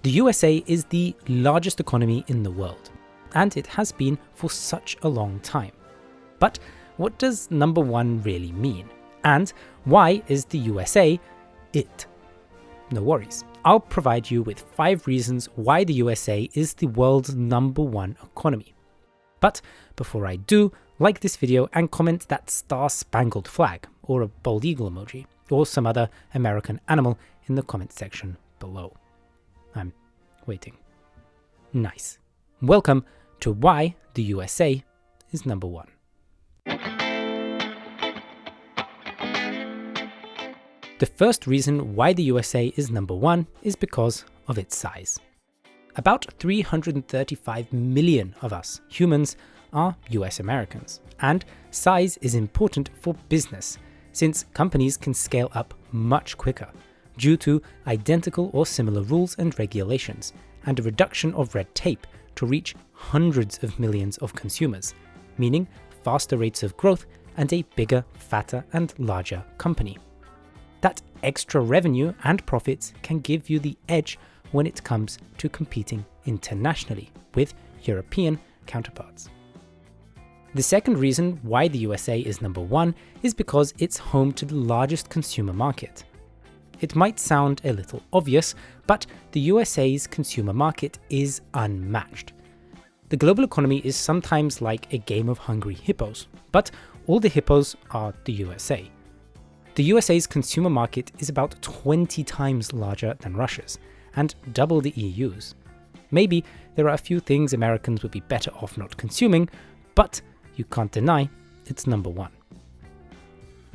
The USA is the largest economy in the world, and it has been for such a long time. But what does number one really mean? And why is the USA it? No worries, I'll provide you with 5 reasons why the USA is the world's number one economy. But before I do, like this video and comment that star-spangled flag, or a bald eagle emoji, or some other American animal in the comment section below. I'm waiting. Nice. Welcome to why the USA is number one. The first reason why the USA is number one is because of its size. About 335 million of us humans are US Americans, and size is important for business since companies can scale up much quicker due to identical or similar rules and regulations and a reduction of red tape to reach hundreds of millions of consumers, meaning faster rates of growth and a bigger, fatter and larger company. That extra revenue and profits can give you the edge when it comes to competing internationally with European counterparts. The second reason why the USA is number one is because it's home to the largest consumer market. It might sound a little obvious, but the USA's consumer market is unmatched. The global economy is sometimes like a game of hungry hippos, but all the hippos are the USA. The USA's consumer market is about 20 times larger than Russia's, and double the EU's. Maybe there are a few things Americans would be better off not consuming, but you can't deny it's number one.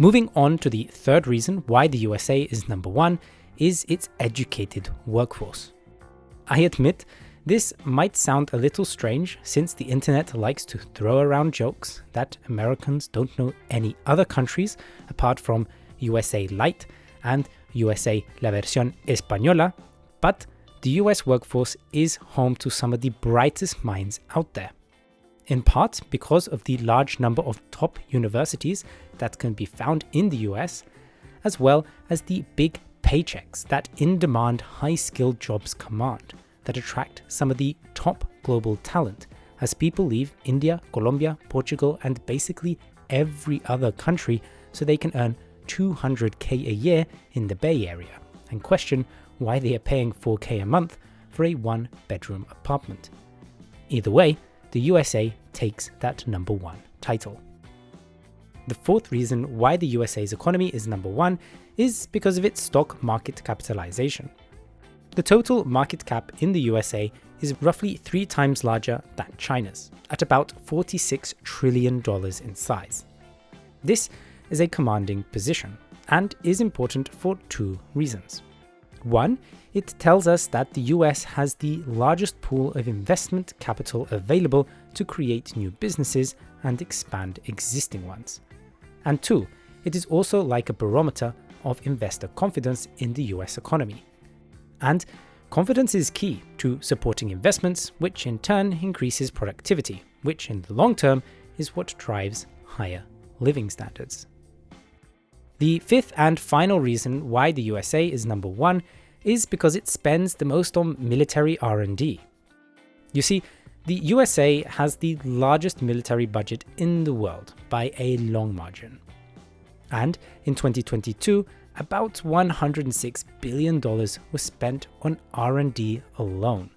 Moving on to the third reason why the USA is number one is its educated workforce. I admit this might sound a little strange since the internet likes to throw around jokes that Americans don't know any other countries apart from USA Lite and USA La Versión Española, but the US workforce is home to some of the brightest minds out there. In part because of the large number of top universities that can be found in the US, as well as the big paychecks that in-demand high-skilled jobs command that attract some of the top global talent as people leave India, Colombia, Portugal and basically every other country so they can earn $200K a year in the Bay Area and question why they are paying $4K a month for a one-bedroom apartment. Either way, the USA takes that number one title. The fourth reason why the USA's economy is number one is because of its stock market capitalization. The total market cap in the USA is roughly 3 times larger than China's, at about $46 trillion in size. This is a commanding position and is important for 2 reasons. One, it tells us that the US has the largest pool of investment capital available to create new businesses and expand existing ones. And 2, it is also like a barometer of investor confidence in the US economy. And confidence is key to supporting investments, which in turn increases productivity, which in the long term is what drives higher living standards. The fifth and final reason why the USA is number one is because it spends the most on military R&D. You see, the USA has the largest military budget in the world by a long margin. And in 2022, about $106 billion was spent on R&D alone.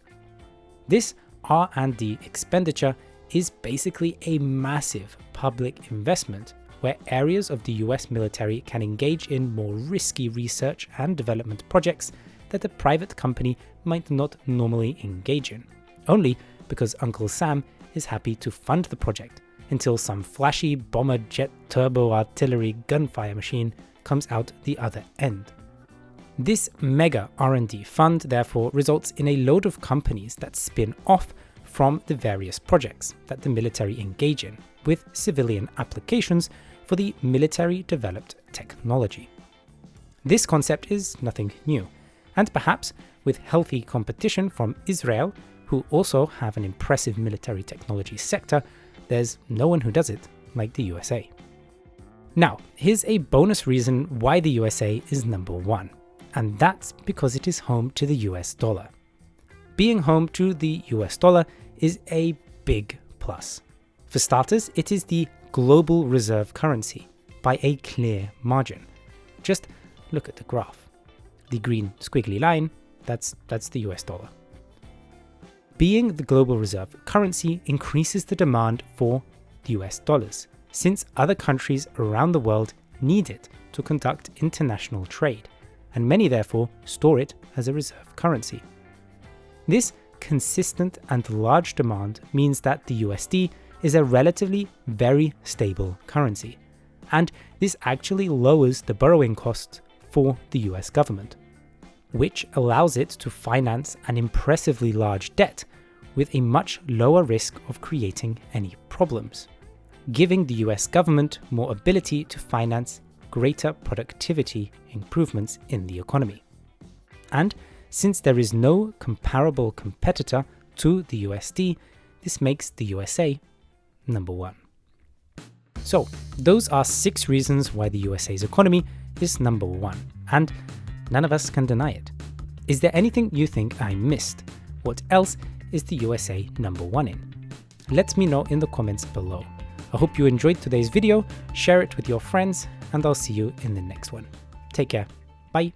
This R&D expenditure is basically a massive public investment where areas of the US military can engage in more risky research and development projects that a private company might not normally engage in, only because Uncle Sam is happy to fund the project until some flashy bomber jet turbo artillery gunfire machine comes out the other end. This mega R&D fund therefore results in a load of companies that spin off from the various projects that the military engage in, with civilian applications for the military-developed technology. This concept is nothing new, and perhaps with healthy competition from Israel, who also have an impressive military technology sector, there's no one who does it like the USA. Now, here's a bonus reason why the USA is number one, and that's because it is home to the US dollar. being home to the US dollar is a big plus. For starters, it is the global reserve currency by a clear margin. Just look at the graph. The green squiggly line, that's the US dollar. Being the global reserve currency increases the demand for US dollars, since other countries around the world need it to conduct international trade, and many therefore store it as a reserve currency. This consistent and large demand means that the USD is a relatively very stable currency, and this actually lowers the borrowing costs for the US government, which allows it to finance an impressively large debt with a much lower risk of creating any problems, giving the US government more ability to finance greater productivity improvements in the economy. And since there is no comparable competitor to the USD, this makes the USA number one. So, those are 6 reasons why the USA's economy is number one, and none of us can deny it. Is there anything you think I missed? What else is the USA number one in? Let me know in the comments below. I hope you enjoyed today's video, share it with your friends, and I'll see you in the next one. Take care. Bye.